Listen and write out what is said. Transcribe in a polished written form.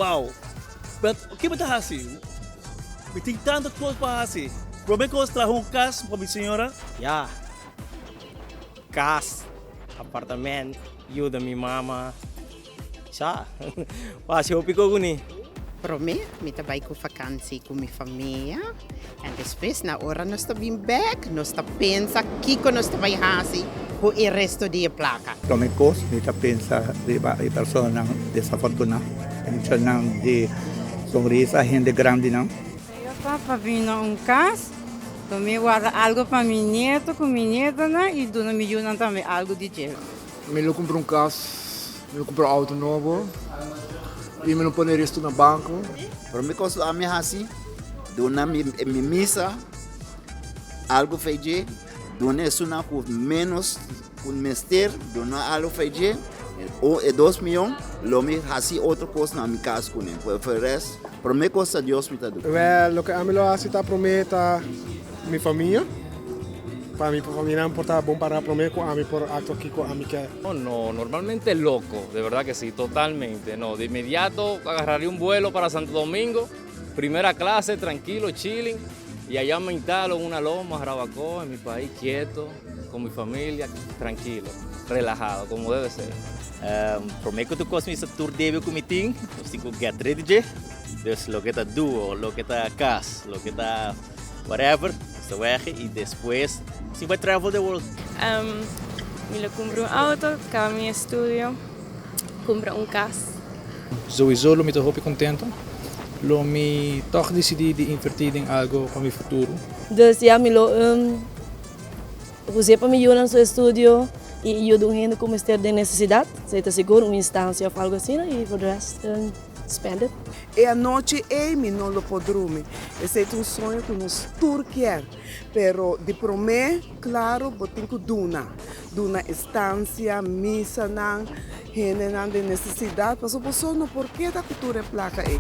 wow. But o que está assim? Me tem tantas coisas para fazer. Prometo que trago casa para minha senhora. Ja, casa, apartamento, ajuda minha mama. Já, fácil eu pico guni. Para mim, me trabalho com vakantie com minha família. E depois, na hora nós estamos back, nós estamos pensando que nós estamos fazendo com o resto da placa. Promekos, kita pensa di persona desafortunada, pensa ng di sonrisa, gente grande não. Eu estou para vir a casa, também guardar algo para meu neto, com minha neta, né? E dona me ajuda também algo de dinheiro. Me lo compro carro, me lo compro auto novo e me lo pone resto no banco. Promekos a minha assim, dona mi misa, algo feije, dona isso na com menos um mester, dona algo feije, ou 2 milhões, lo me assim outra coisa na minha casa com ele. Por resto, promekos a Deus me tá dando. Well, lo que a mí lo hace está prometa mi familia. Para mi familia importa bom para prometer a mí por acto aquí con a mí que. No, no, normalmente loco, de verdad que sí, totalmente. No, de inmediato agarraría un vuelo para Santo Domingo, primera clase, tranquilo, chilling, y allá me instalo en una loma, Jarabacoa, en mi país, quieto, con mi familia, tranquilo, relajado, como debe ser. Prometo que tu cosme essa tour deve comiting, os cinco get ready je. Dus lo que tá duo, lo que tá cas, lo que tá whatever, se viaje y después se vai travel the world. Me compro auto, acabo meu estudio, compro casa. Sowieso lo me tô hoop contento. Lo me toch decidi de invertir em algo para meu futuro. Dus ja, usei para me ajudar no seu estudio e eu dou ainda como ter de necessidade, se está seguro, uma instância ou algo assim, e por resto, spend it. E a noite Amy não lo pode dormir. Esse é um sonho que nós todos quer. Pero de prometer, claro, botem que duna estância, missa, não, de necessidade, mas o pessoal não porque da cultura é placa aí.